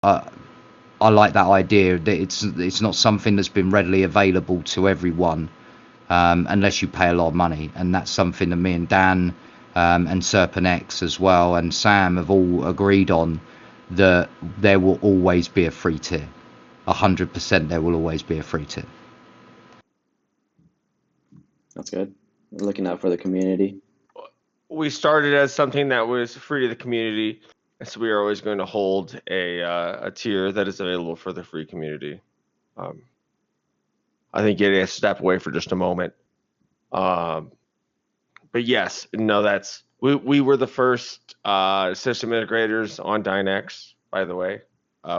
I, I like that idea that it's not something that's been readily available to everyone, unless you pay a lot of money, and that's something that me and Dan, and Serpent as well, and Sam have all agreed on, that there will always be a free tier. 100% there will always be a free tier. That's good. Looking out for the community. We started as something that was free to the community, and so we are always going to hold a tier that is available for the free community. I think getting a step away for just a moment. But yes, no, we were the first system integrators on Dynex, by the way,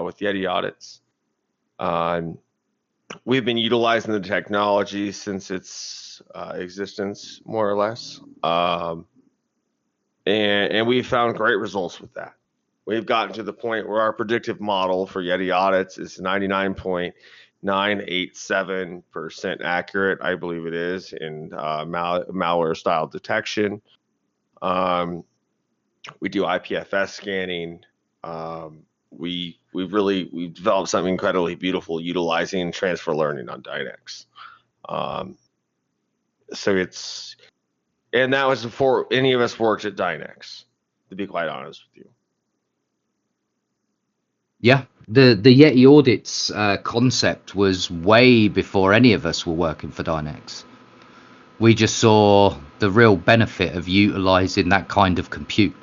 with YT audits. We've been utilizing the technology since its existence, more or less, and we've found great results with that. We've gotten to the point where our predictive model for YT audits is 99.987% accurate, I believe it is, in malware style detection. We do IPFS scanning. We've developed something incredibly beautiful utilizing transfer learning on Dynex. And that was before any of us worked at Dynex, to be quite honest with you. Yeah, the Yeti audits concept was way before any of us were working for Dynex. We just saw the real benefit of utilizing that kind of compute,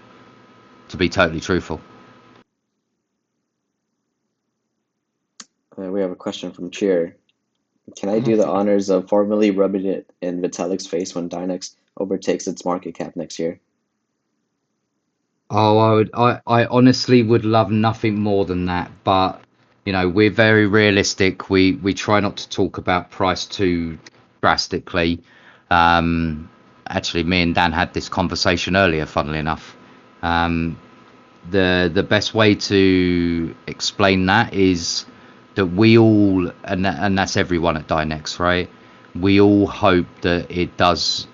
to be totally truthful. We have a question from Cheer. Can I do the honors of formally rubbing it in Vitalik's face when Dynex overtakes its market cap next year? Oh, I honestly would love nothing more than that, but we're very realistic. We try not to talk about price too drastically. Actually, me and Dan had this conversation earlier, funnily enough. The best way to explain that is that we all, and that's everyone at Dynex, right? We all hope that it does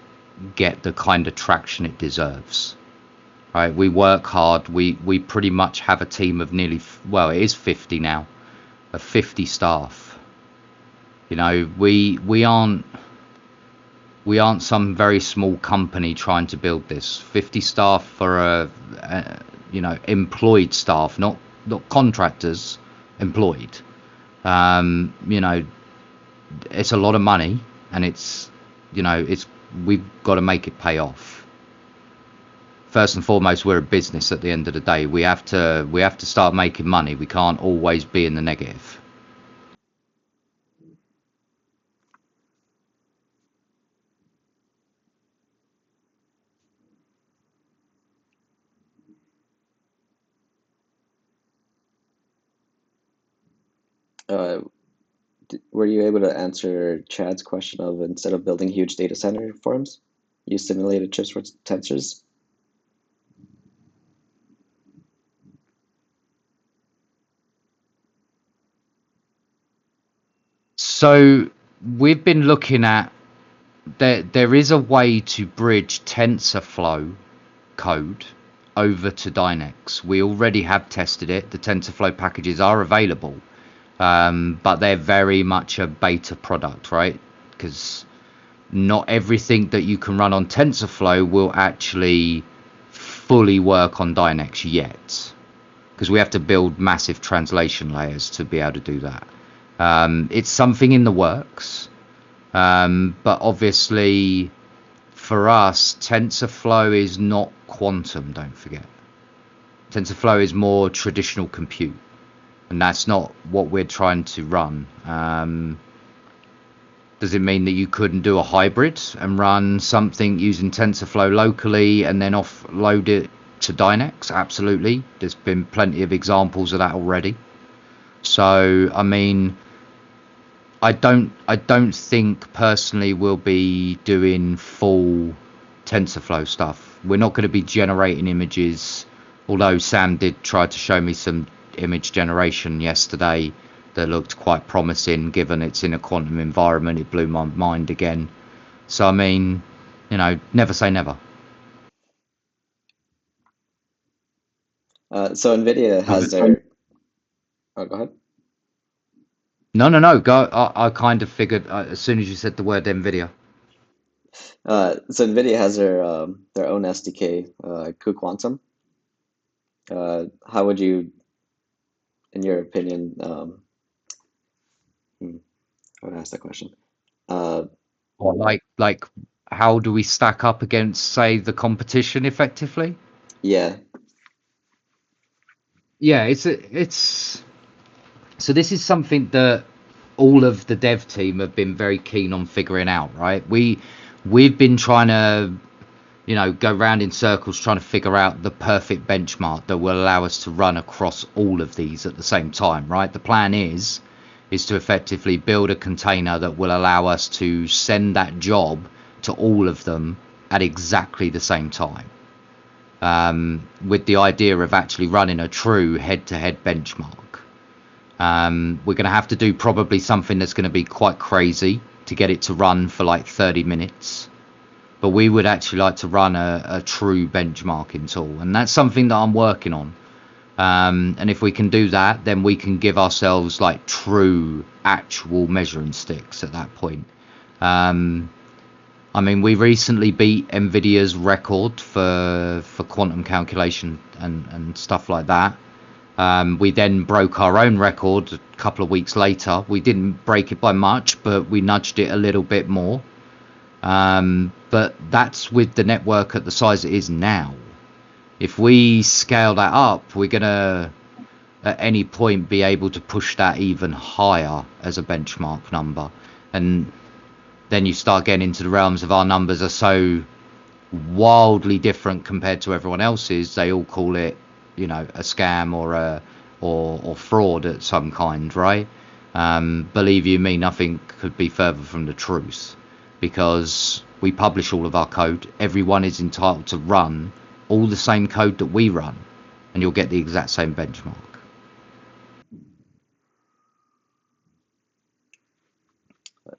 get the kind of traction it deserves. Right, we work hard. We pretty much have a team of nearly, well, it is 50 now, of 50 staff. We aren't some very small company trying to build this. 50 staff for employed staff, not contractors, employed. It's a lot of money, and we've got to make it pay off. First and foremost, we're a business. At the end of the day, we have to start making money. We can't always be in the negative. Were you able to answer Chad's question of, instead of building huge data center farms, use simulated chips for tensors? So we've been looking at, there is a way to bridge TensorFlow code over to Dynex. We already have tested it. The TensorFlow packages are available, but they're very much a beta product, right? Because not everything that you can run on TensorFlow will actually fully work on Dynex yet, because we have to build massive translation layers to be able to do that. It's something in the works, but obviously for us, TensorFlow is not quantum, don't forget. TensorFlow is more traditional compute, and that's not what we're trying to run. Does it mean that you couldn't do a hybrid and run something using TensorFlow locally and then offload it to Dynex? Absolutely. There's been plenty of examples of that already. So, I mean, I don't think personally we'll be doing full TensorFlow stuff. We're not going to be generating images, although Sam did try to show me some image generation yesterday that looked quite promising. Given it's in a quantum environment, it blew my mind again. So I mean, never say never. So NVIDIA has their Oh, go ahead. No. Go. I kind of figured as soon as you said the word NVIDIA. So NVIDIA has their own SDK, cuQuantum. How would you, in your opinion, I would ask that question. Uh, Or like, how do we stack up against, say, the competition effectively? yeah, Yeah, it's so this is something that all of the dev team have been very keen on figuring out, right? We've been trying to, go round in circles trying to figure out the perfect benchmark that will allow us to run across all of these at the same time, right? The plan is to effectively build a container that will allow us to send that job to all of them at exactly the same time, with the idea of actually running a true head-to-head benchmark. We're going to have to do probably something that's going to be quite crazy to get it to run for like 30 minutes. But we would actually like to run a true benchmarking tool. And that's something that I'm working on. And if we can do that, then we can give ourselves like true, actual measuring sticks at that point. I mean, we recently beat NVIDIA's record for quantum calculation and stuff like that. We then broke our own record a couple of weeks later. We didn't break it by much, but we nudged it a little bit more. But that's with the network at the size it is now. If we scale that up, we're going to, at any point, be able to push that even higher as a benchmark number. And then you start getting into the realms of our numbers are so wildly different compared to everyone else's. They all call it, a scam or fraud at some kind, right? Believe you me, nothing could be further from the truth, because we publish all of our code. Everyone is entitled to run all the same code that we run, and you'll get the exact same benchmark.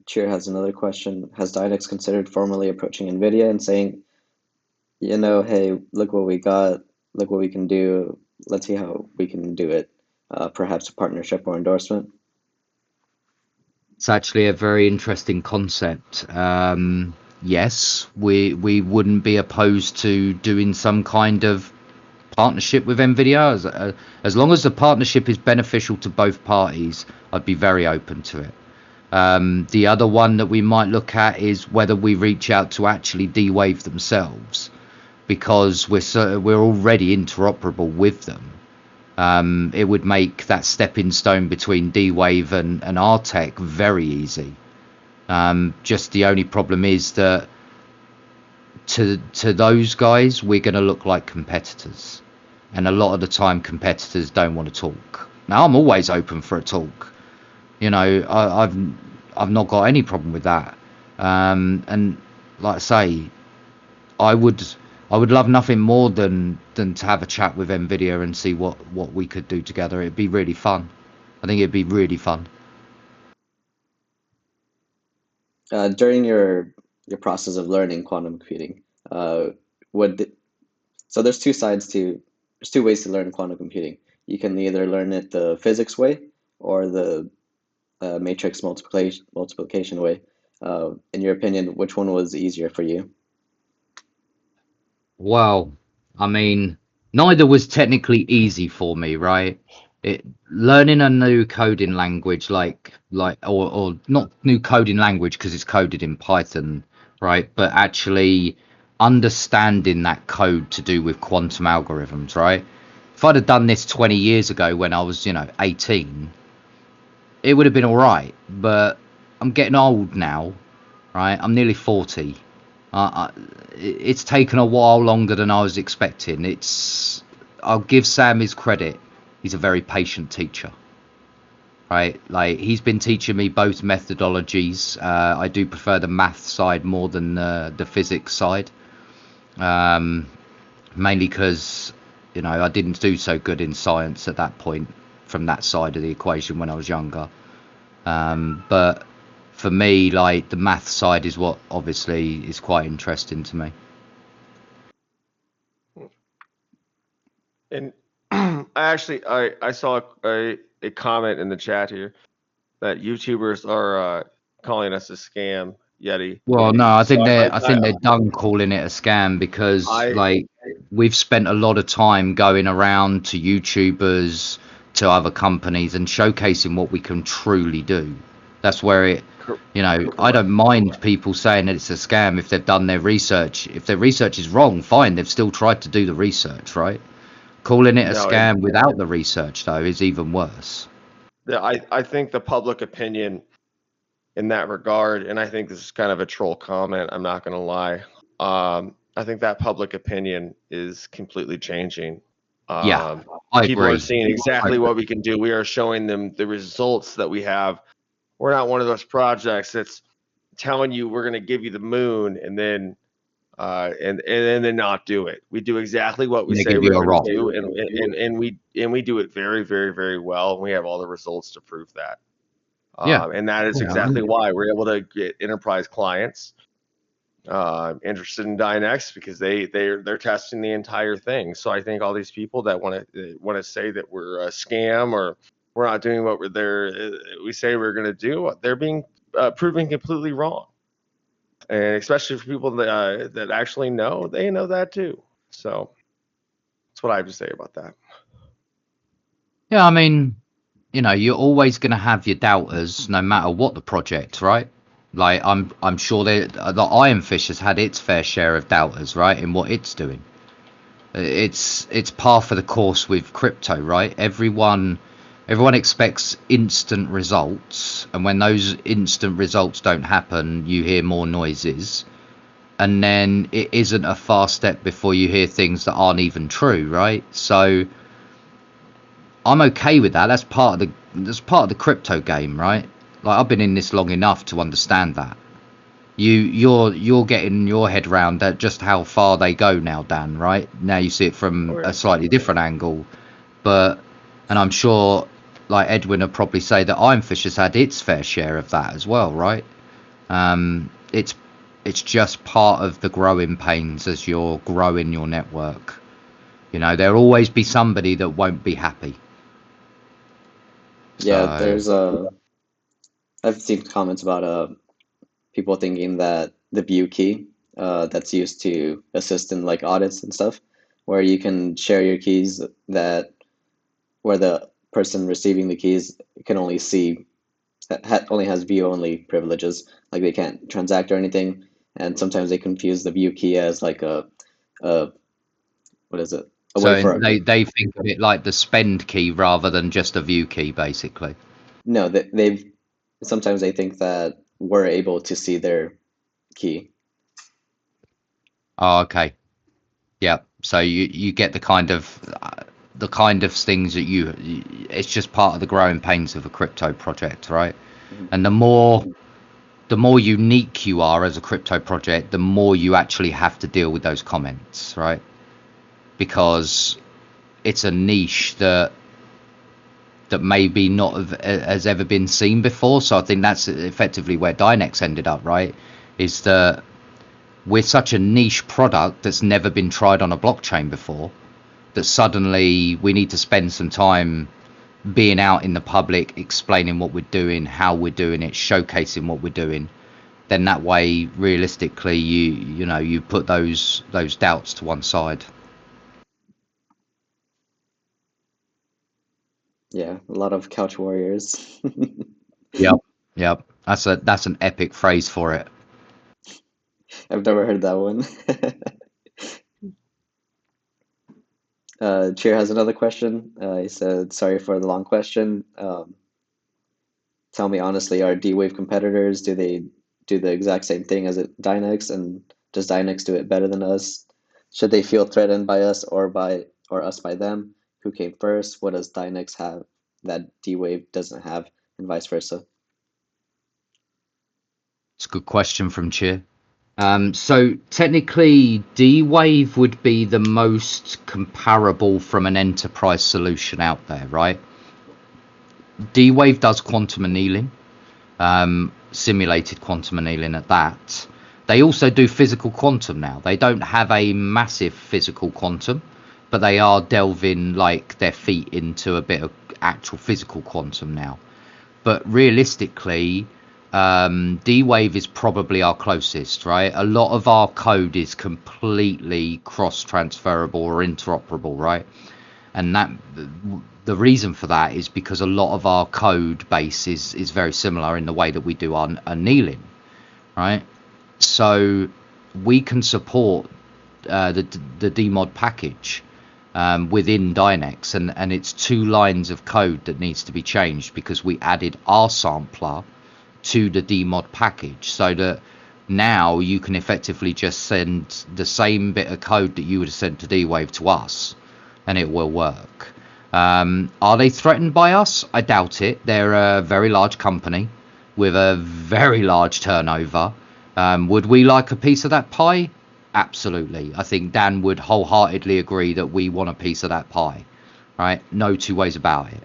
Cheer has another question. Has Dynex considered formally approaching NVIDIA and saying, hey, look what we got, look what we can do, let's see how we can do it, perhaps a partnership or endorsement? It's actually a very interesting concept. Yes, we wouldn't be opposed to doing some kind of partnership with NVIDIA. As long as the partnership is beneficial to both parties, I'd be very open to it. The other one that we might look at is whether we reach out to actually D-Wave themselves, because we're already interoperable with them. It would make that stepping stone between D-Wave and our tech very easy. Just the only problem is that to those guys, we're going to look like competitors. And a lot of the time, competitors don't want to talk. Now, I'm always open for a talk. I've not got any problem with that. And like I say, I would love nothing more than to have a chat with NVIDIA and see what we could do together. It'd be really fun. I think it'd be really fun. During your process of learning quantum computing, so there's two ways to learn quantum computing. You can either learn it the physics way or the matrix multiplication way. In your opinion, which one was easier for you? Well, I mean, neither was technically easy for me, right? Learning a new coding language, or not new coding language because it's coded in Python, right? But actually understanding that code to do with quantum algorithms, right? If I'd have done this 20 years ago when I was, 18, it would have been all right. But I'm getting old now, right? I'm nearly 40. It's taken a while longer than I was expecting. I'll give Sam his credit. He's a very patient teacher, right? Like, he's been teaching me both methodologies. I do prefer the math side more than the physics side, mainly because I didn't do so good in science at that point from that side of the equation when I was younger. But for me, like, the math side is what obviously is quite interesting to me. And I saw a comment in the chat here that YouTubers are calling us a scam, Yeti. Well, no, I So think they're done calling it a scam because I like we've spent a lot of time going around to YouTubers, to other companies, and showcasing what we can truly do. That's where it, I don't mind people saying that it's a scam if they've done their research. If their research is wrong, fine, they've still tried to do the research, right? Calling it a no, scam without the research, though, is even worse. I think the public opinion in that regard, and I think this is kind of a troll comment, I'm not going to lie. I think that public opinion is completely changing. Yeah, I People are agree. seeing exactly what we can do. We are showing them the results that we have. We're not one of those projects that's telling you we're going to give you the moon and then then not do it. We do exactly what we They say give we're you a going rock. to do, and we do it very, very, very well. And we have all the results to prove that. Yeah. And that is exactly why we're able to get enterprise clients interested in Dynex, because they're testing the entire thing. So I think all these people that want to say that we're a scam or we're not doing what we say we're going to do, they're being proven completely wrong. And especially for people that actually know, they know that too. So that's what I have to say about that. Yeah, I mean, you're always going to have your doubters, no matter what the project, right? Like, I'm sure that the Iron Fish has had its fair share of doubters, right, in what it's doing. It's par for the course with crypto, right? Everyone expects instant results, and when those instant results don't happen, you hear more noises, and then it isn't a far step before you hear things that aren't even true, right? So I'm okay with that. That's part of the crypto game, right? Like, I've been in this long enough to understand that. You're getting your head round that just how far they go now, Dan, right? Now you see it from a slightly different angle. And I'm sure, like, Edwin would probably say that Iron Fish has had its fair share of that as well, right? It's just part of the growing pains as you're growing your network. There'll always be somebody that won't be happy. Yeah, there's I've seen comments about people thinking that the view key that's used to assist in like audits and stuff, where you can share your keys, that where the person receiving the keys can only see, only has view only privileges, like they can't transact or anything. And sometimes they confuse the view key as like a what is it? A way for they think of it like the spend key rather than just a view key, basically. No, they've sometimes they think that we're able to see their key. Oh, okay. Yeah. So you get the kind of things that it's just part of the growing pains of a crypto project, right? Mm-hmm. And the more unique you are as a crypto project, the more you actually have to deal with those comments, right? Because it's a niche that maybe not has ever been seen before. So I think that's effectively where Dynex ended up, right? Is that we're such a niche product that's never been tried on a blockchain before, that suddenly we need to spend some time being out in the public, explaining what we're doing, how we're doing it, showcasing what we're doing. Then that way, realistically, you put those doubts to one side. Yeah, a lot of couch warriors. Yep. That's an epic phrase for it. I've never heard that one. Cheer has another question. He said, sorry for the long question. Tell me honestly, are D-Wave competitors? Do they do the exact same thing as Dynex? And does Dynex do it better than us? Should they feel threatened by us or us by them? Who came first? What does Dynex have that D-Wave doesn't have, and vice versa? It's a good question from Cheer. So technically, D-Wave would be the most comparable from an enterprise solution out there, right? D-Wave does quantum annealing, simulated quantum annealing at that. They also do physical quantum now. They don't have a massive physical quantum, but they are delving like their feet into a bit of actual physical quantum now. But realistically, D-Wave is probably our closest, right? A lot of our code is completely cross-transferable or interoperable, right? And that the reason for that is because a lot of our code base is very similar in the way that we do our annealing, right? So we can support the DMod package within Dynex, and it's 2 lines of code that needs to be changed because we added our sampler to the DMod package, so that now you can effectively just send the same bit of code that you would have sent to D-Wave to us, and it will work. Are they threatened by us? I doubt it. They're a very large company with a very large turnover. Would we like a piece of that pie? Absolutely. I think Dan would wholeheartedly agree that we want a piece of that pie, right? No two ways about it.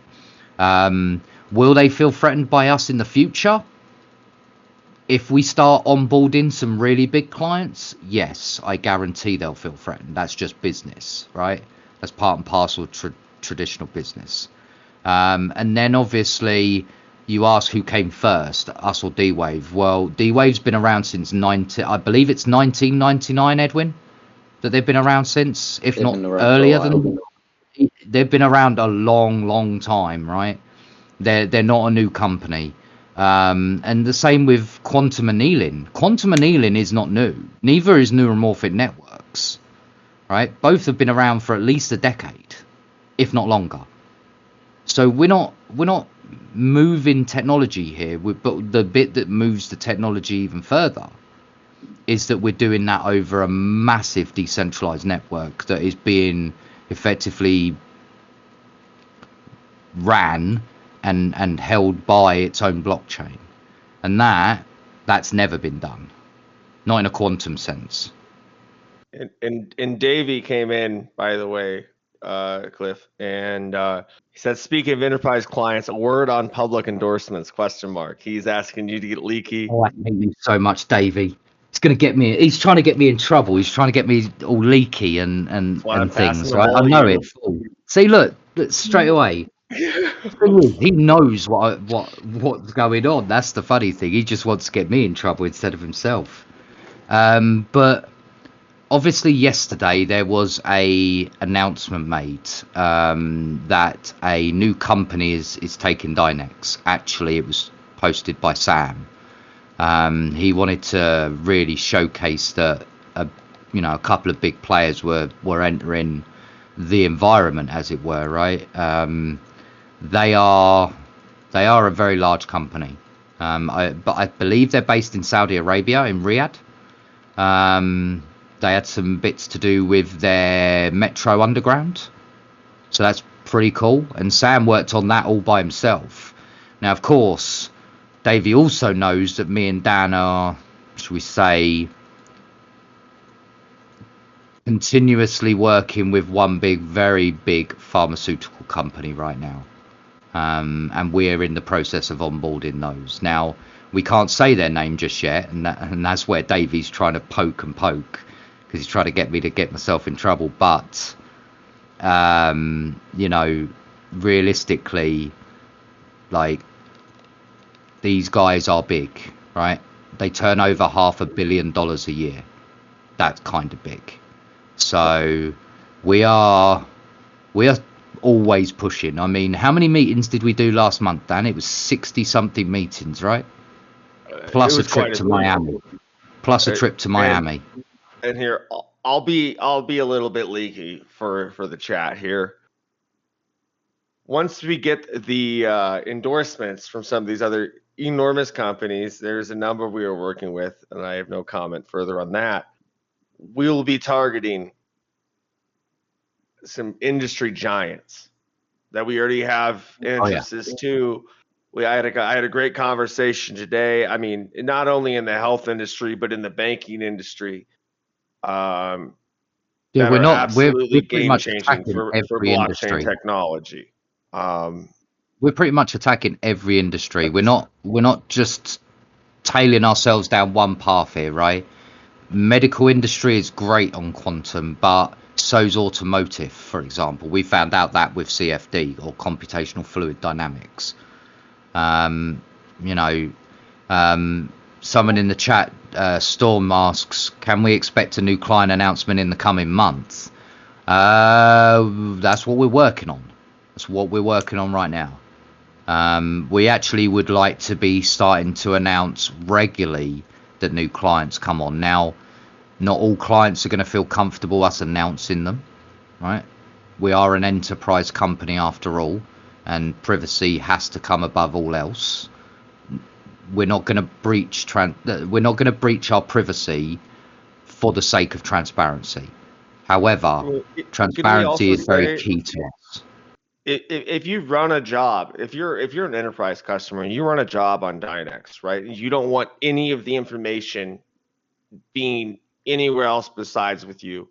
Will they feel threatened by us in the future? If we start onboarding some really big clients, yes, I guarantee they'll feel threatened. That's just business, right? That's part and parcel of traditional business. And then obviously you ask who came first, us or D-Wave. Well, D-Wave's been around since I believe it's 1999, Edwin, that they've been around since, if not earlier than. They've been around a long time, right? They're not a new company. And the same with quantum annealing. Quantum annealing is not new. Neither is neuromorphic networks, right? Both have been around for at least a decade, if not longer. So we're not moving technology here, but the bit that moves the technology even further is that we're doing that over a massive decentralized network that is being effectively ran and held by its own blockchain, and that's never been done, not in a quantum sense. And Davey came in, by the way, Cliff, and he said, speaking of enterprise clients, a word on public endorsements, ? He's asking you to get leaky. Oh, I hate you so much, Davey. He's trying to get me in trouble. He's trying to get me all leaky and things, right? I know it. See, look straight away. He knows what's going on. That's the funny thing. He just wants to get me in trouble instead of himself. But obviously yesterday there was a announcement made that a new company is taking Dynex. Actually, it was posted by Sam. He wanted to really showcase that a couple of big players were entering the environment, as it were, right? They are a very large company, but I believe they're based in Saudi Arabia, in Riyadh. They had some bits to do with their Metro Underground, so that's pretty cool. And Sam worked on that all by himself. Now, of course, Davey also knows that me and Dan are, shall we say, continuously working with one very big pharmaceutical company right now. And we're in the process of onboarding those. Now, we can't say their name just yet, and that's where Davey's trying to poke, because he's trying to get me to get myself in trouble. But, realistically, like, these guys are big, right? They turn over $500 million a year. That's kind of big. So we are always pushing. I mean, how many meetings did we do last month, Dan? It was 60 something meetings, right? Plus a trip to Miami. And here, I'll be a little bit leaky for the chat here. Once we get the endorsements from some of these other enormous companies, there's a number we are working with, and I have no comment further on that. We will be targeting some industry giants that we already have interests to. I had a great conversation today. I mean, not only in the health industry, but in the banking industry. We're pretty much game-changing for blockchain industry. Technology. We're pretty much attacking every industry. We're not just tailing ourselves down one path here, right? Medical industry is great on quantum, but so's automotive, for example. We found out that with CFD, or computational fluid dynamics. You know, someone in the chat, Storm, asks, can we expect a new client announcement in the coming month? That's what we're working on. That's what we're working on right now. We actually would like to be starting to announce regularly that new clients come on. Now, not all clients are going to feel comfortable us announcing them, right? We are an enterprise company after all, and privacy has to come above all else. We're not going to breach our privacy for the sake of transparency. However, transparency is very key to us. If you run a job, if you're an enterprise customer and you run a job on Dynex, right? You don't want any of the information being anywhere else besides with you.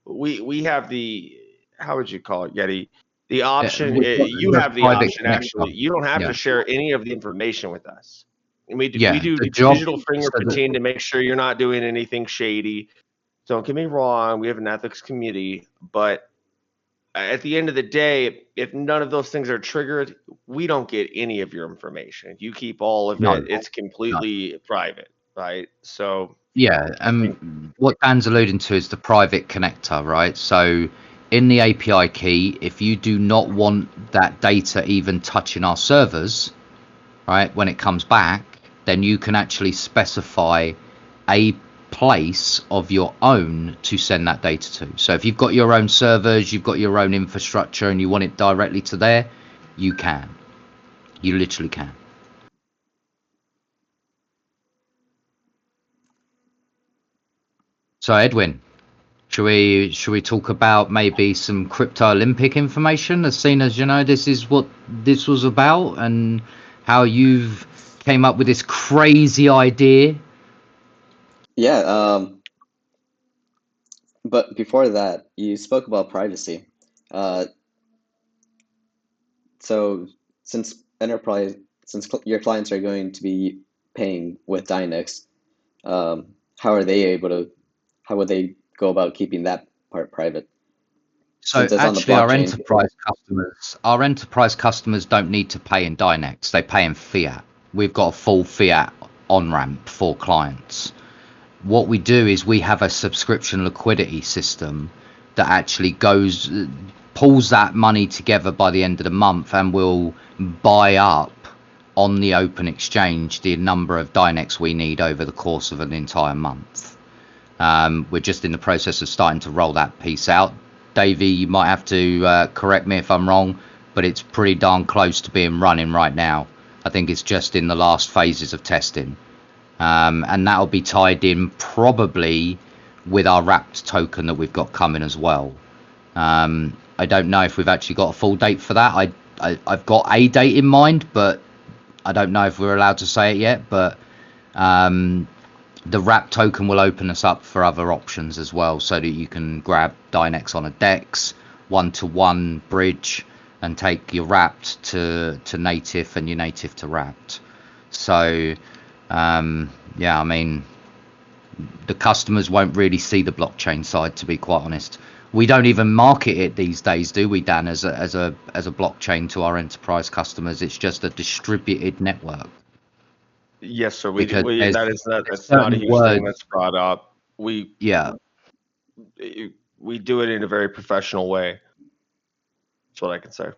We have the, how would you call it, Yeti? The option. You have the option. Actually, you don't have to share any of the information with us. And we do digital fingerprinting to make sure you're not doing anything shady. Don't get me wrong. We have an ethics committee, but at the end of the day, if none of those things are triggered, we don't get any of your information. You keep all of it. It's completely private, right? So yeah, what Dan's alluding to is the private connector, right? So in the API key, if you do not want that data even touching our servers, right, when it comes back, then you can actually specify a place of your own to send that data to. So if you've got your own servers, you've got your own infrastructure, and you want it directly to there, you can. You literally can. So Edwin, should we talk about maybe some crypto Olympic information, as seen as, you know, this is what this was about, and how you've came up with this crazy idea? Yeah, but before that, you spoke about privacy. So since your clients are going to be paying with Dynex, how would they go about keeping that part private? So actually, our enterprise customers don't need to pay in Dynex. They pay in fiat. We've got a full fiat on-ramp for clients. What we do is we have a subscription liquidity system that actually pulls that money together by the end of the month, and will buy up on the open exchange the number of Dynex we need over the course of an entire month. We're just in the process of starting to roll that piece out. Davey, you might have to correct me if I'm wrong, but it's pretty darn close to being running right now. I think it's just in the last phases of testing. And that'll be tied in probably with our wrapped token that we've got coming as well. I don't know if we've actually got a full date for that. I've got a date in mind, but I don't know if we're allowed to say it yet. But the wrap token will open us up for other options as well, so that you can grab Dynex on a DEX, one-to-one bridge, and take your wrapped to native and your native to wrapped. So yeah, I mean, the customers won't really see the blockchain side, to be quite honest. We don't even market it these days, do we, Dan, as a blockchain to our enterprise customers? It's just a distributed network. Yes, sir. That's not a huge thing that's brought up. We do it in a very professional way. That's what I can say.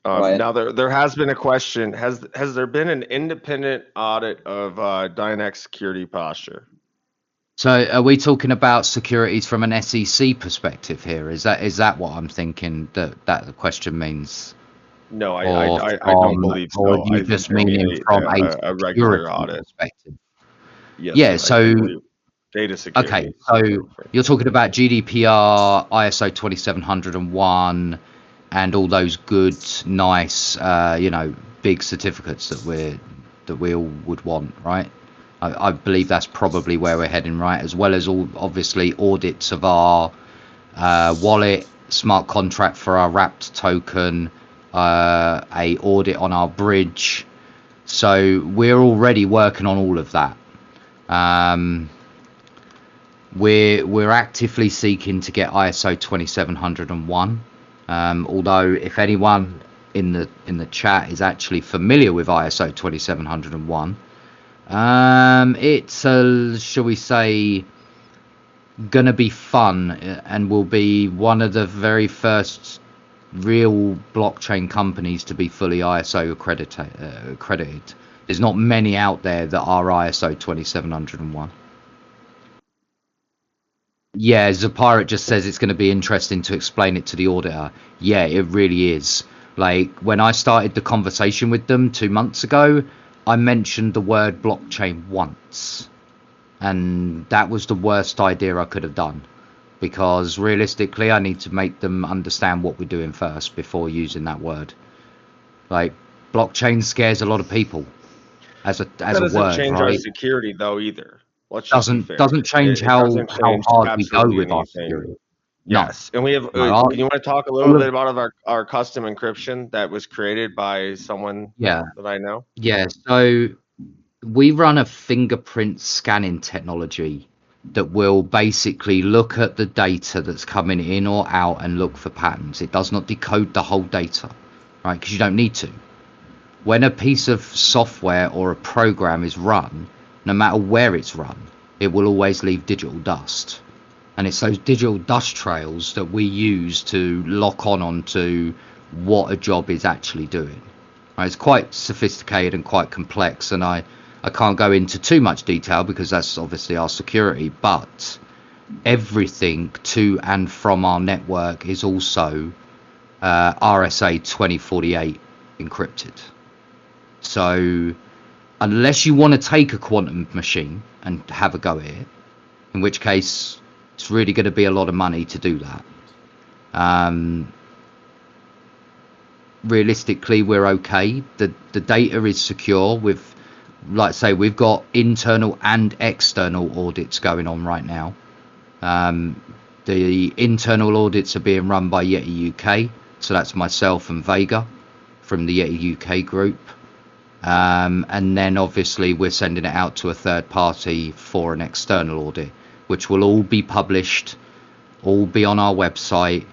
Right. Now there has been a question. Has there been an independent audit of Dynex security posture? So are we talking about securities from an SEC perspective here? Is that what I'm thinking that the question means? No, I don't believe so. Or you just meaning from a regular audit perspective? Yes, Yeah, sir, so data security. Okay, so you're talking about GDPR, ISO 27001, and all those good, nice, big certificates that we all would want, right? I believe that's probably where we're heading, right? As well as all, obviously, audits of our wallet, smart contract for our wrapped token, a audit on our bridge. So we're already working on all of that. We're actively seeking to get ISO 27701. Although if anyone in the chat is actually familiar with ISO 27701, it's shall we say, gonna be fun, and will be one of the very first real blockchain companies to be fully ISO accredited. There's not many out there that are ISO 27701. Yeah, Zapirate just says it's going to be interesting to explain it to the auditor. Yeah, it really is. Like, when I started the conversation with them 2 months ago, I mentioned the word blockchain once. And that was the worst idea I could have done. Because realistically, I need to make them understand what we're doing first before using that word. Like, blockchain scares a lot of people as a That doesn't word, change our right? security though either. Let's just be fair. Doesn't change It doesn't how change hard we go absolutely with our anything. security. No, Yes, and we have. no. Can you want to talk a little bit about our custom encryption that was created by someone Yeah, that I know? yeah. So we run a fingerprint scanning technology that will basically look at the data that's coming in or out and look for patterns. It does not decode the whole data, right? Because you don't need to. When a piece of software or a program is run, no matter where it's run, it will always leave digital dust. And it's those digital dust trails that we use to lock onto what a job is actually doing. Right, it's quite sophisticated and quite complex, and I can't go into too much detail because that's obviously our security, but everything to and from our network is also RSA 2048 encrypted. So unless you want to take a quantum machine and have a go at it, in which case it's really going to be a lot of money to do that. Realistically, we're okay. The data is secure. With, like I say, we've got internal and external audits going on right now. The internal audits are being run by Y3ti UK, so that's myself and Vega from the Y3ti UK group. And then obviously we're sending it out to a third party for an external audit, which will all be published, all be on our website,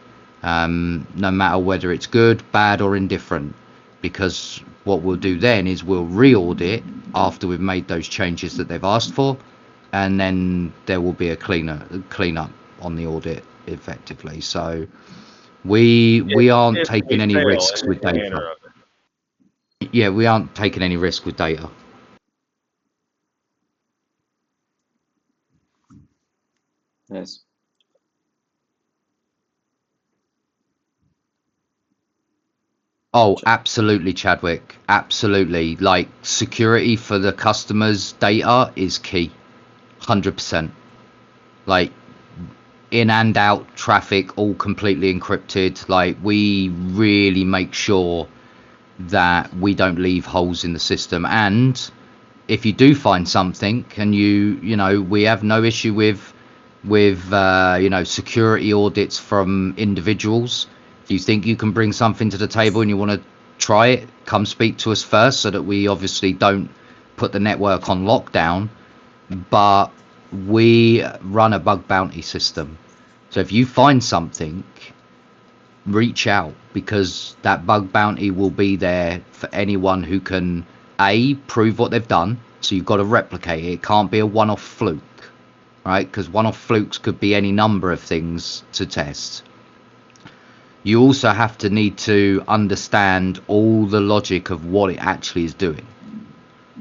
no matter whether it's good, bad or indifferent, because what we'll do then is we'll re-audit after we've made those changes that they've asked for, and then there will be a cleanup on the audit effectively. So we aren't taking any risks with data. Yeah, we aren't taking any risk with data. Nice. Oh, absolutely, Chadwick. Absolutely. Like, security for the customer's data is key. 100%. Like, in and out traffic, all completely encrypted. Like, we really make sure that we don't leave holes in the system. And if you do find something, and we have no issue with security audits from individuals. If you think you can bring something to the table and you want to try it, come speak to us first, so that we obviously don't put the network on lockdown. But we run a bug bounty system, so if you find something, reach out, because that bug bounty will be there for anyone who can prove what they've done. So you've got to replicate it. It can't be a one-off fluke, right? Because one-off flukes could be any number of things to test. You also have to need to understand all the logic of what it actually is doing,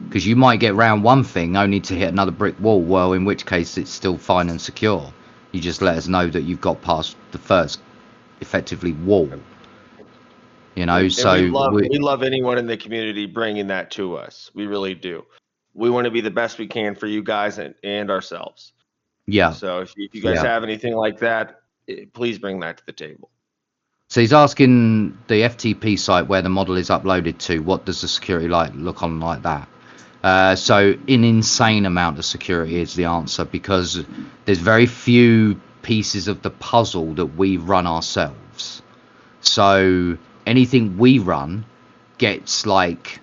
because you might get round one thing only to hit another brick wall. Well, in which case it's still fine and secure. You just let us know that you've got past the first effectively wall. So we love anyone in the community bringing that to us. We really do. We want to be the best we can for you guys and ourselves. Yeah. So if you guys have anything like that, please bring that to the table. So he's asking the FTP site where the model is uploaded to, what does the security look on like that? So an insane amount of security is the answer, because there's very few pieces of the puzzle that we run ourselves. So anything we run gets like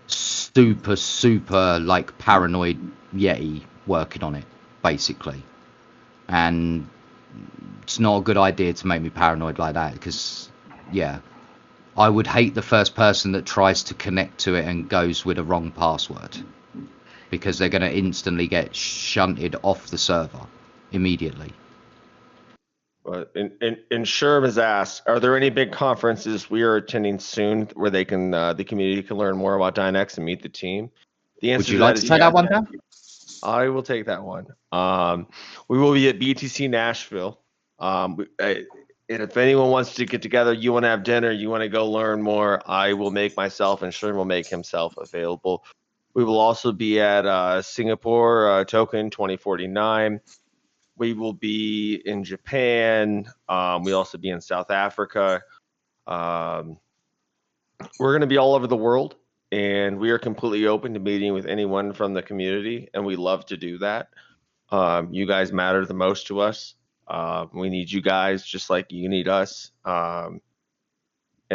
super like paranoid Yeti working on it, basically. and it's not a good idea to make me paranoid like that, because yeah, I would hate the first person that tries to connect to it and goes with a wrong password, because they're going to instantly get shunted off the server immediately. But and Sherm has asked, are there any big conferences we are attending soon where they can the community can learn more about Dynex and meet the team? The answer Would you to like that to is take yes. that one down? I will take that one. We will be at BTC Nashville. And if anyone wants to get together, you want to have dinner, you want to go learn more, I will make myself, and Sherm will make himself available. We will also be at Singapore Token 2049. We will be in Japan. We'll also be in South Africa. We're going to be all over the world, and we are completely open to meeting with anyone from the community, and we love to do that. You guys matter the most to us. We need you guys just like you need us. And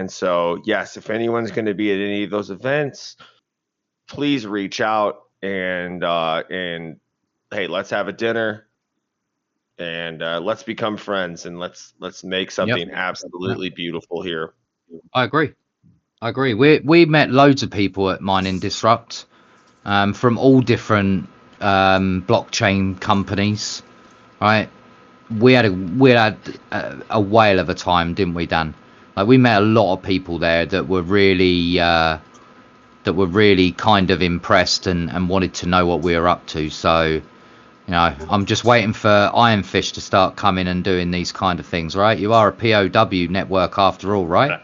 so, yes, if anyone's going to be at any of those events, please reach out and hey, let's have a dinner. And let's become friends, and let's make something absolutely beautiful here. I agree. We met loads of people at Mining Disrupt, from all different blockchain companies, right? We had a whale of a time, didn't we, Dan? Like, we met a lot of people there that were really kind of impressed and wanted to know what we were up to. So, you know, I'm just waiting for Ironfish to start coming and doing these kind of things, right? You are a POW network after all, right?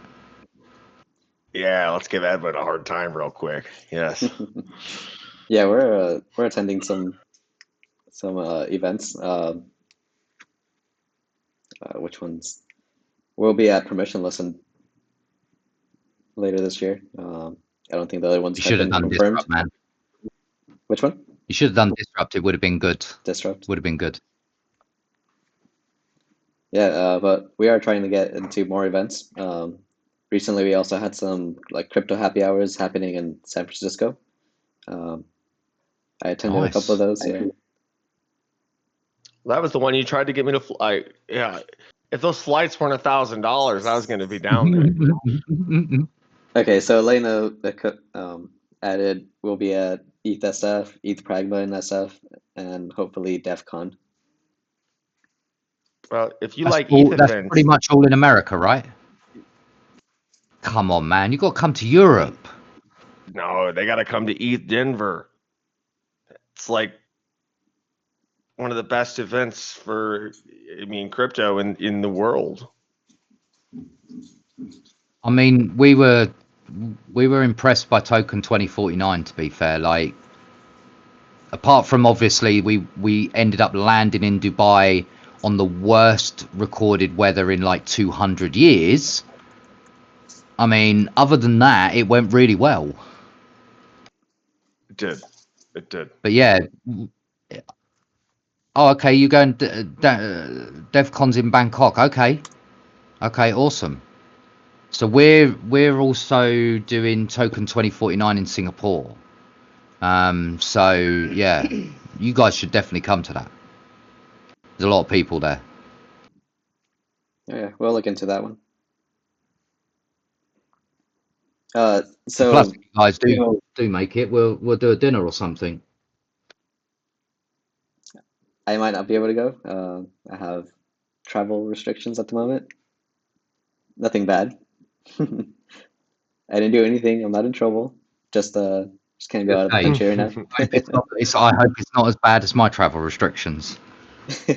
Yeah, let's give Edwin a hard time real quick. Yes. Yeah, we're attending some events. Which ones? We'll be at Permissionless later this year. I don't think the other ones You have should have been done confirmed. Disrupt, man. Which one? You should have done Disrupt. It would have been good. Disrupt. Would have been good. Yeah, but we are trying to get into more events. Recently, we also had some like crypto happy hours happening in San Francisco. I attended a couple of those. Yeah. That was the one you tried to get me to fly. Yeah. If those flights weren't $1,000, I was going to be down there. Okay, so Elena added we'll be at ETH SF, ETH Pragma in SF, and hopefully DEF CON. Well, if you That's like all, ETH that's events, pretty much all in America, right? Come on, man. You got to come to Europe. no, they got to come to ETH Denver. It's like one of the best events for, crypto in the world. I mean, we were impressed by Token 2049, to be fair. Like, apart from obviously we ended up landing in Dubai on the worst recorded weather in like 200 years. I mean, other than that, it went really well. It did. But yeah. Oh, okay. You going DevCon's in Bangkok? Okay, awesome. So we're also doing Token 2049 in Singapore. So yeah, you guys should definitely come to that. There's a lot of people there. Yeah, we'll look into that one. So plus, if you guys do make it, we'll do a dinner or something. I might not be able to go. I have travel restrictions at the moment. Nothing bad. I didn't do anything. I'm not in trouble. Just can't go out of the country right now. I hope it's not as bad as my travel restrictions.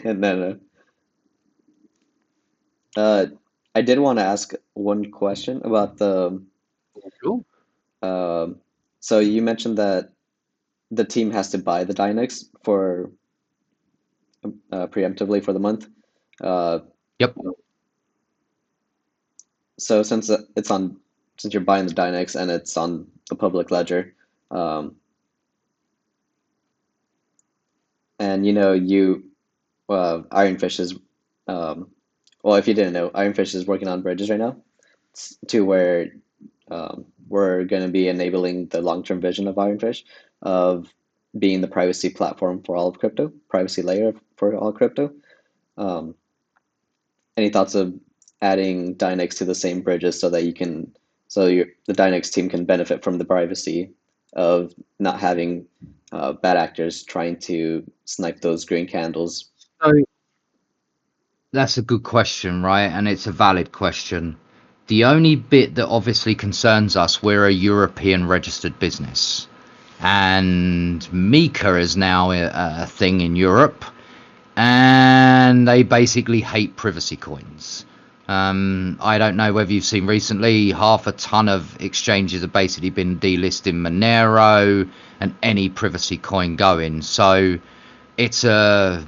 No. I did want to ask one question about the. Cool. So you mentioned that the team has to buy the Dynex for preemptively for the month. Yep. So since you're buying the Dynex and it's on the public ledger, and Ironfish is, well, if you didn't know, Ironfish is working on bridges right now to where we're going to be enabling the long-term vision of Ironfish of being the privacy platform for all of crypto, privacy layer for all crypto. Um, any thoughts of adding Dynex to the same bridges so that the Dynex team can benefit from the privacy of not having bad actors trying to snipe those green candles? So that's a good question, right? And it's a valid question. The only bit that obviously concerns us, we're a European registered business, and Mika is now a thing in Europe, and they basically hate privacy coins. I don't know whether you've seen recently, half a ton of exchanges have basically been delisting Monero and any privacy coin going. So it's a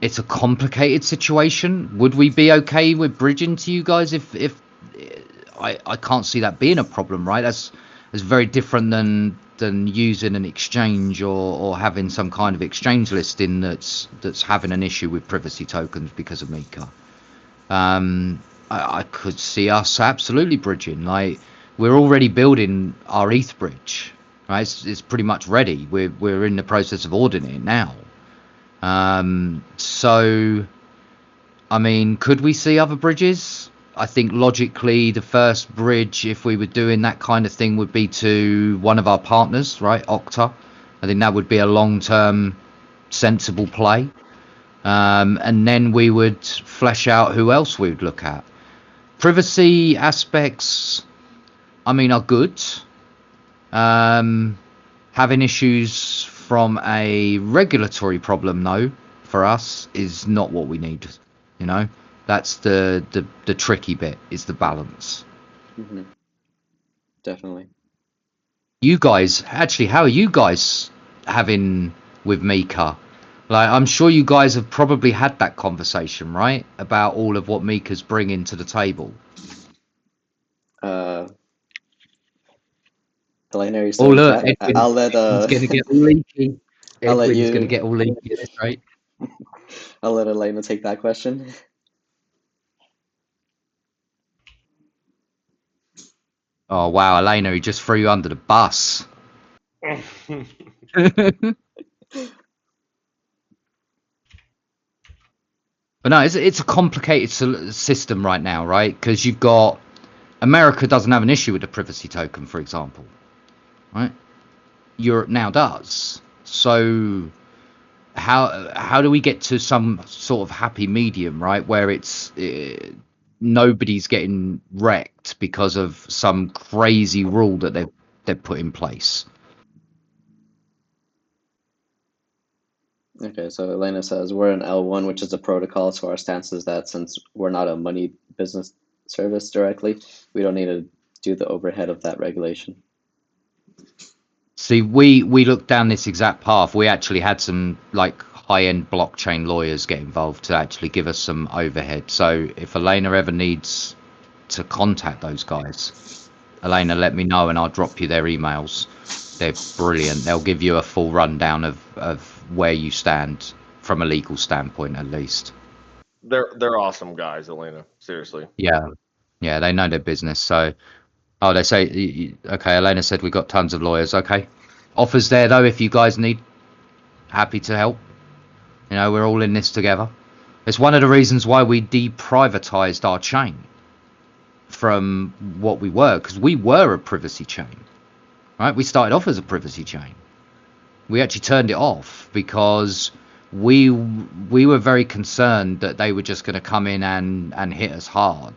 it's a complicated situation. Would we be okay with bridging to you guys if I can't see that being a problem, right? That's very different than using an exchange or having some kind of exchange listing that's having an issue with privacy tokens because of Mika. I could see us absolutely bridging. Like, we're already building our ETH bridge, right? It's pretty much ready. We're in the process of ordering it now. So, I mean, could we see other bridges? I think logically the first bridge, if we were doing that kind of thing, would be to one of our partners, right? Okta. I think that would be a long-term sensible play. And then we would flesh out who else we would look at. Privacy aspects, I mean, are good. Having issues from a regulatory problem, though, for us is not what we need. You know, that's the tricky bit, is the balance. Mm-hmm. Definitely. You guys, actually, how are you guys having with Mika? Like, I'm sure you guys have probably had that conversation, right? About all of what Mika's bringing to the table. Elena, are you Oh, still in look, chat? Edwin, Edwin's going to get all leaky. I'll let Edwin's going to you get all leaky in this, right? I'll let Elena take that question. Oh, wow, Elena, he just threw you under the bus. But no, it's a complicated system right now, right? Because you've got America doesn't have an issue with the privacy token, for example, right? Europe now does. So how do we get to some sort of happy medium, right, where it's nobody's getting wrecked because of some crazy rule that they've put in place? Okay, so Elena says we're an L1, which is a protocol, so our stance is that since we're not a money business service directly, we don't need to do the overhead of that regulation. See, we looked down this exact path. We actually had some like high-end blockchain lawyers get involved to actually give us some overhead. So if Elena ever needs to contact those guys, Elena, let me know and I'll drop you their emails. They're brilliant. They'll give you a full rundown of where you stand from a legal standpoint, at least. They're awesome guys, Elena. Seriously. Yeah, yeah, they know their business. So, oh, they say, okay, Elena said we got tons of lawyers. Okay, offers there though if you guys need. Happy to help. You know, we're all in this together. It's one of the reasons why we deprivatized our chain from what we were, because we were a privacy chain, right? We started off as a privacy chain. We actually turned it off because we were very concerned that they were just going to come in and hit us hard,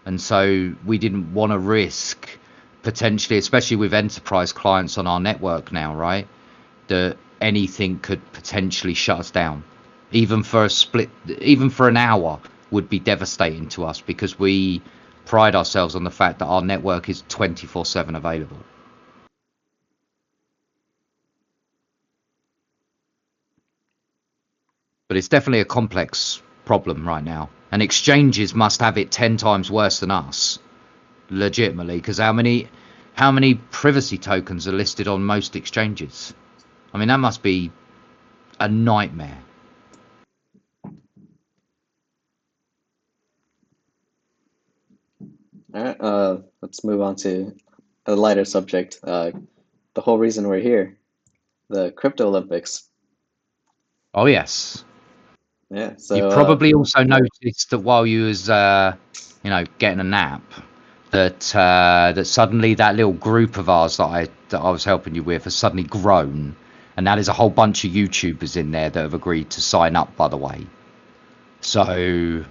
and so we didn't want to risk potentially, especially with enterprise clients on our network now, right, that anything could potentially shut us down. Even for a split, even for an hour would be devastating to us because we pride ourselves on the fact that our network is 24/7 available. But it's definitely a complex problem right now, and exchanges must have it 10 times worse than us, legitimately, because how many privacy tokens are listed on most exchanges? I mean, that must be a nightmare. All right, let's move on to a lighter subject. The whole reason we're here, the crypto Olympics. Oh yes. Yeah. You So probably also noticed that while you was, getting a nap, that suddenly that little group of ours that I was helping you with has suddenly grown, and now there's a whole bunch of YouTubers in there that have agreed to sign up. By the way, so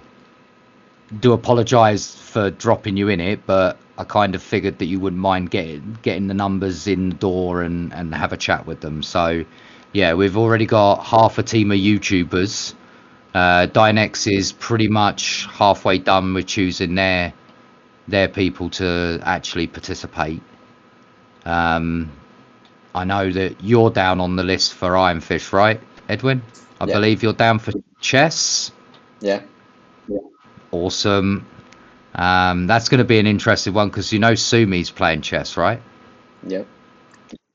do apologise for dropping you in it, but I kind of figured that you wouldn't mind getting the numbers in the door and have a chat with them. So yeah, we've already got half a team of YouTubers. Dynex is pretty much halfway done with choosing their people to actually participate. I know that you're down on the list for Iron Fish, right, Edwin? I yeah, believe you're down for chess. yeah, Awesome. That's going to be an interesting one because Sumi's playing chess, right? yep.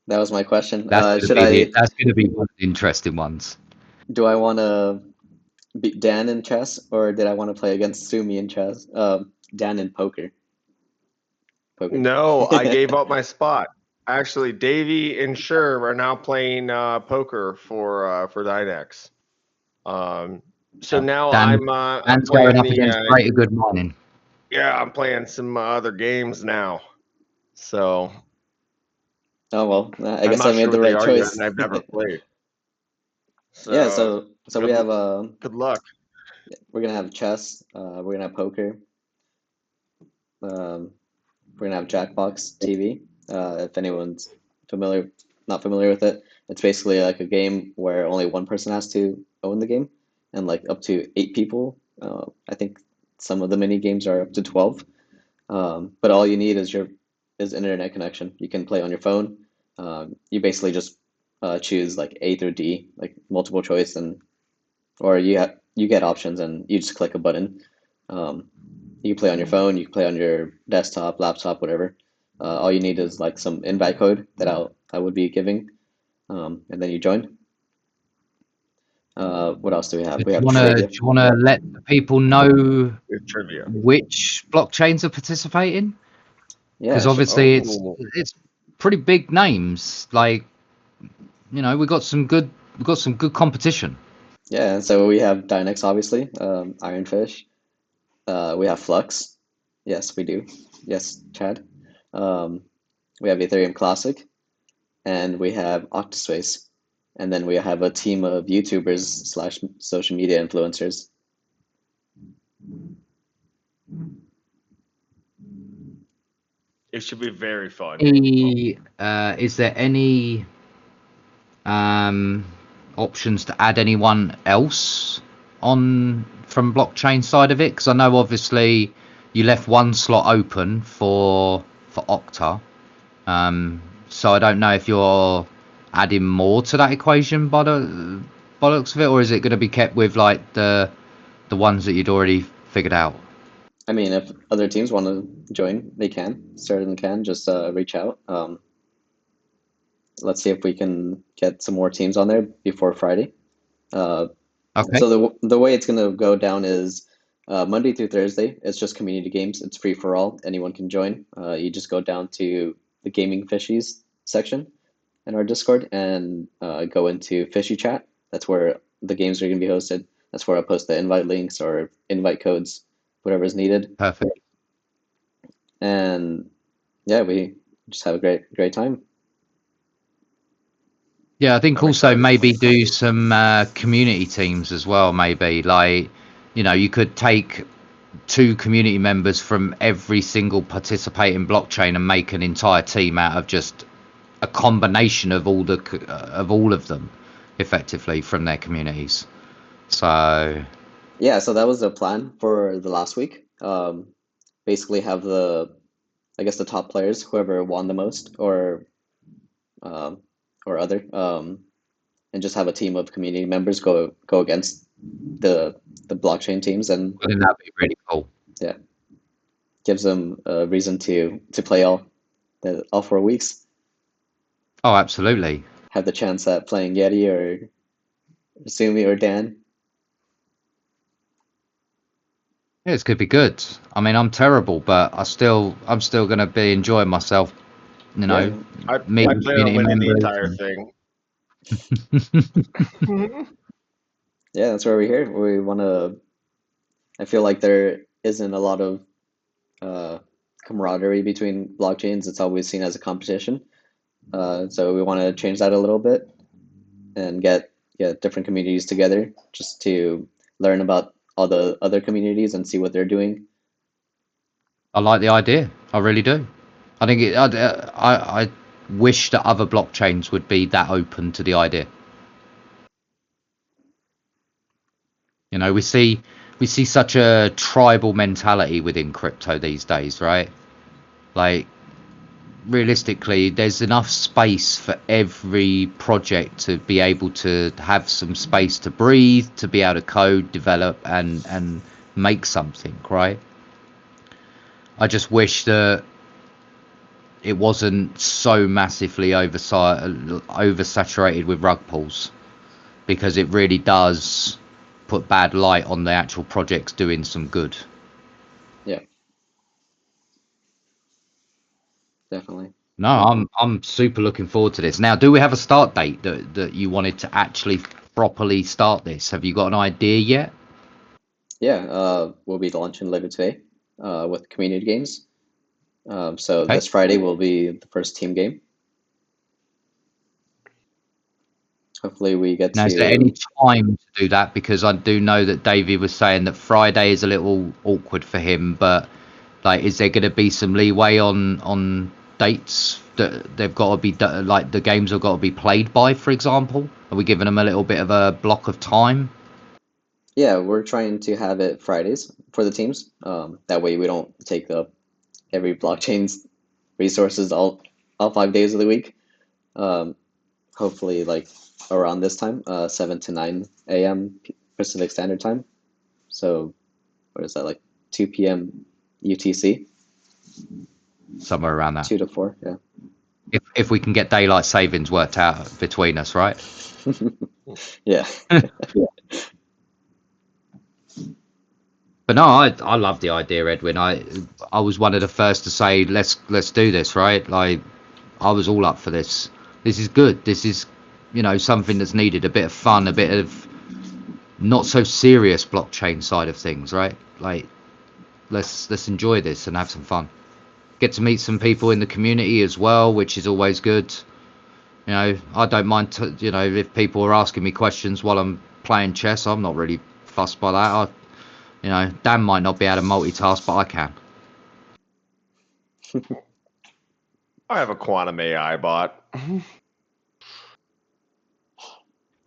That was my question. That's going to Should be I? that's going to be one of the interesting ones. Do I want to beat Dan in chess, or did I want to play against Sumi in chess? Dan in poker. Poker. No, I gave up my spot. Actually, Davey and Sherm are now playing poker for Dynex. So now Dan I'm Dan's going playing up against Greater Good Mining. I'm playing some other games now. So Oh well, I I'm guess I not made sure the what they right are yet, choice. and I've never played. Yeah. So So we good have good luck. we're gonna have chess. We're gonna have poker. Um, we're gonna have Jackbox TV. If anyone's not familiar with it, it's basically like a game where only one person has to own the game, and like up to 8 people. I think some of the mini games are up to 12. But all you need is internet connection. You can play on your phone. You basically just choose like A through D, like multiple choice, and or you get options and you just click a button. Um, you can play on your phone, you can play on your desktop, laptop, whatever. All you need is like some invite code that I would be giving, and then you join. What else do we have? Do We you have want to trivia. do you want to let the people know With trivia. which blockchains are participating? Yeah, Because sure. obviously Oh, it's pretty big names. Like we got some good competition. Yeah, and so we have Dynex, obviously, Ironfish. We have Flux. Yes, we do. Yes, Chad. Um, we have Ethereum Classic, and we have Octaspace. And then we have a team of YouTubers slash social media influencers. it should be very fun. Is there any um, options to add anyone else on from blockchain side of it? Because I know obviously you left one slot open for Octa. So I don't know if you're adding more to that equation by the looks of it, or is it going to be kept with like the ones that you'd already figured out? I mean, if other teams want to join, they can. Certainly can. Just reach out. Let's see if we can get some more teams on there before Friday. Uh, Okay, so the way it's gonna go down is Monday through Thursday. It's just community games. It's free for all. Anyone can join. You just go down to the gaming fishies section in our Discord and go into fishy chat. That's where the games are gonna be hosted. That's where I post the invite links or invite codes, whatever is needed. perfect. And yeah, we just have a great time. Yeah, I think I'm also excited. maybe do some community teams as well. Maybe like you could take two community members from every single participating blockchain and make an entire team out of just a combination of all of them, effectively from their communities. So Yeah, so that was the plan for the last week. Basically have I guess the top players, whoever won the most um, or other, and just have a team of community members go against the the blockchain teams, and I think that'd be really cool. yeah, gives them a reason to play all 4 weeks. Oh, absolutely. Have the chance at playing Yeti or Sumi or Dan. Yeah, it's gonna be good. I mean, I'm terrible, but I'm still gonna be enjoying myself. You Yeah, know, I meeting plan on community winning the members. entire thing. Yeah, that's why we're here. We want to. I feel like there isn't a lot of uh, camaraderie between blockchains. It's always seen as a competition. So we want to change that a little bit and get different communities together just to learn about all the other communities and see what they're doing. I like the idea. I really do. I think I wish that other blockchains would be that open to the idea. You know, we see such a tribal mentality within crypto these days, right? Like realistically, there's enough space for every project to be able to have some space to breathe, to be able to code, develop, and make something, right? I just wish that it wasn't so massively oversaturated with rug pulls, because it really does put bad light on the actual projects doing some good. Yeah, definitely. No, I'm super looking forward to this. Now, do we have a start date that you wanted to actually properly start this? Have you got an idea yet? Yeah, we'll be launching later today with community games. So Okay. this Friday will be the first team game. Hopefully we get Now, is there any to. time to do that? Because I do know that Davey was saying that Friday is a little awkward for him, but like, is there going to be some leeway on dates that they've got to be like the games have got to be played by, for example? Are we giving them a little bit of a block of time? Yeah, we're trying to have it Fridays for the teams. That way we don't take up every blockchain's resources all 5 days of the week. Um, Hopefully like around this time, 7 to 9 a.m. Pacific Standard Time. So what is that, like 2 p.m. UTC? Somewhere around that. 2 to 4, yeah. If we can get daylight savings worked out between us, right? Yeah. But no, I love the idea, Edwin. I was one of the first to say let's do this, right? Like I was all up for this. This is good. This is, something that's needed. A bit of fun, a bit of not so serious blockchain side of things, right? Like let's enjoy this and have some fun. Get to meet some people in the community as well, which is always good. I don't mind. If people are asking me questions while I'm playing chess, I'm not really fussed by that. Dan might not be able to multitask, but I can. I have a quantum AI bot.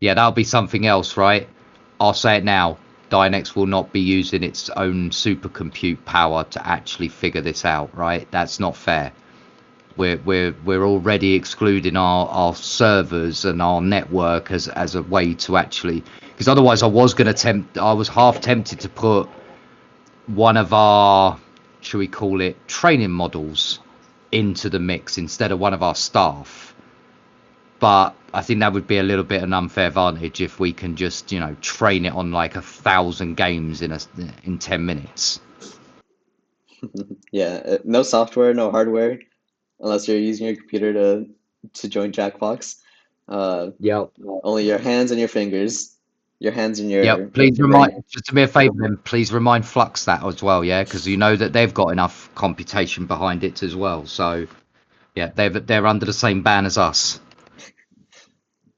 Yeah, that'll be something else, right? I'll say it now. Dynex will not be using its own supercompute power to actually figure this out, right? That's not fair. We're already excluding our servers and our network as a way to actually, because otherwise I was half tempted to put one of our, should we call it, training models into the mix instead of one of our staff. But I think that would be a little bit an unfair advantage if we can just, train it on like 1,000 games in 10 minutes. Yeah, no software, no hardware, unless you're using your computer to join Jackbox. Yep. Only your hands and your fingers, your hands and Yep. your Please brain. just do me a favor then. Please remind Flux that as well, yeah, because you know that they've got enough computation behind it as well. So yeah, they're under the same ban as us.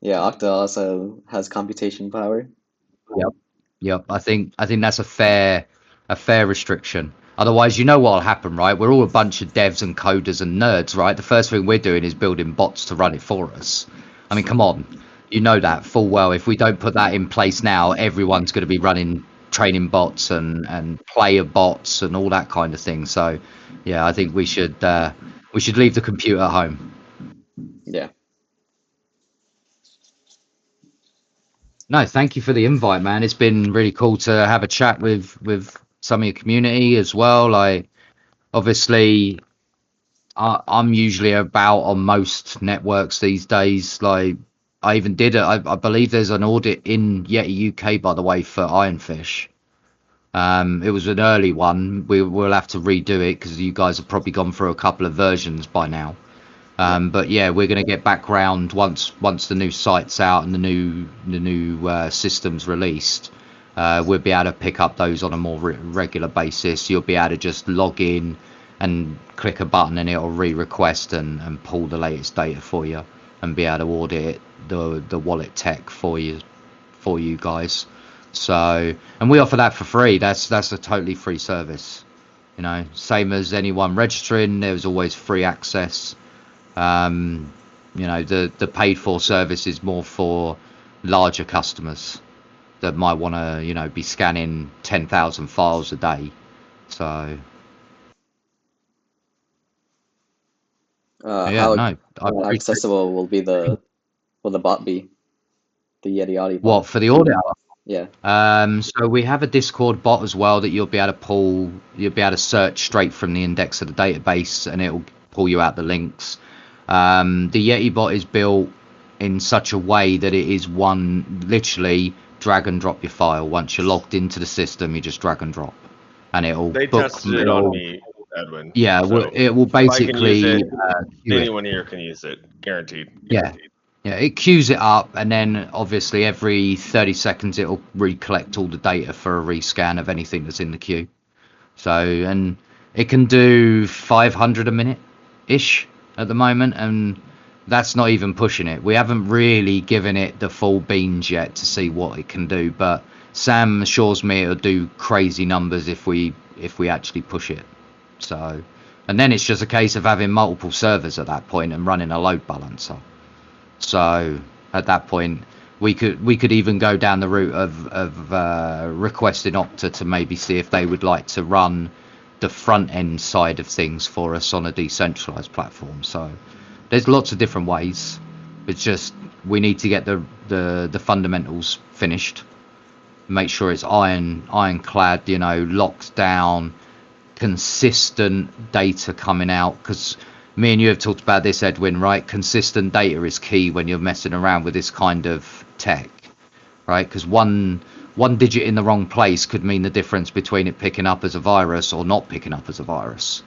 Yeah, Okta also has computation power. Yep. Yep. I think that's a fair restriction. Otherwise, you know what'll happen, right? We're all a bunch of devs and coders and nerds, right? The first thing we're doing is building bots to run it for us. I mean, come on. You know that full well. If we don't put that in place now, everyone's going to be running training bots and player bots and all that kind of thing. So, yeah, I think we should leave the computer at home. Yeah. No, thank you for the invite, man. It's been really cool to have a chat with some of your community as well. Like, obviously, I'm usually about on most networks these days. Like, I even did it. I believe there's an audit in Yeti UK, by the way, for Ironfish. It was an early one. We'll have to redo it because you guys have probably gone through a couple of versions by now. But yeah, we're going to get back round once the new site's out and the new system's released. We'll be able to pick up those on a more regular basis. You'll be able to just log in and click a button and it'll re-request and pull the latest data for you and be able to audit the wallet tech for you guys. So, and we offer that for free. That's a totally free service. You know, same as anyone registering. There's always free access. You know, the paid for service is more for larger customers that might want to, you know, be scanning 10,000 files a day. So yeah, How no, I appreciate accessible will the bot be? The Yeti Audio bot. what for the audio. Yeah. So we have a Discord bot as well that you'll be able to pull. You'll be able to search straight from the index of the database, and it'll pull you out the links. The Yeti bot is built in such a way that it is literally drag and drop your file. Once you're logged into the system, you just drag and drop, and it'll. They tested it on me, Edwin. Yeah, so it will basically. Anyone here can use it, guaranteed. Yeah, it queues it up, and then obviously every 30 seconds it'll recollect all the data for a rescan of anything that's in the queue. So, and it can do 500 a minute-ish at the moment, and that's not even pushing it. We haven't really given it the full beans yet to see what it can do, but Sam assures me it'll do crazy numbers if we actually push it. So, and then it's just a case of having multiple servers at that point and running a load balancer. So at that point, we could even go down the route of requesting Okta to maybe see if they would like to run the front end side of things for us on a decentralized platform. So there's lots of different ways. It's just we need to get the fundamentals finished, make sure it's ironclad, you know, locked down, consistent data coming out, because me and you have talked about this, Edwin, right? Consistent data is key when you're messing around with this kind of tech, right? Because one digit in the wrong place could mean the difference between it picking up as a virus or not picking up as a virus.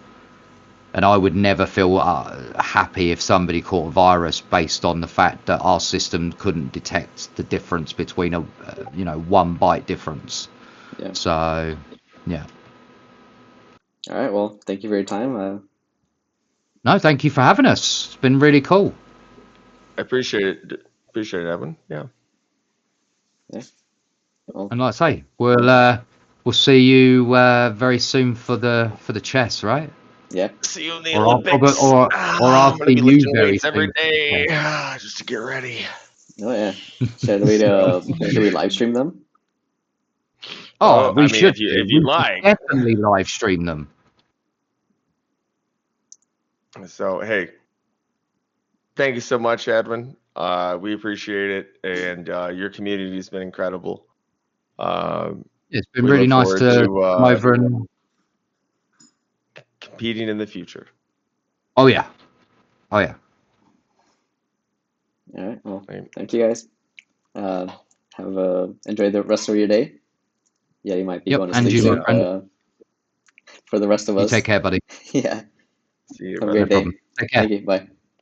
And I would never feel happy if somebody caught a virus based on the fact that our system couldn't detect the difference between a 1 byte difference. Yeah. So, yeah. All right. Well, thank you for your time. No, thank you for having us. It's been really cool. I appreciate it. Appreciate it, Evan. Yeah. Yeah. Well, And like I say, we'll see you very soon for the chess, right? yeah. See you in the Or Olympics. or I'm I'll gonna be see you lifting very weights every soon. day just to get ready. Oh yeah. Should we live stream them? Oh, we I mean, should. if you We should like. definitely live stream them. So hey, thank you so much, Edwin. We appreciate it, and your community has been incredible. It's been We really look nice forward to to, come over and. competing in the future. Oh yeah. All right. Well, thank you guys. Enjoy the rest of your day. Yeah, you might be Yep, going to and sleep you, soon. my friend. For the rest of You us. take care, buddy. Yeah. See you, Have a brother. great day. problem. Take care. Thank you. Bye.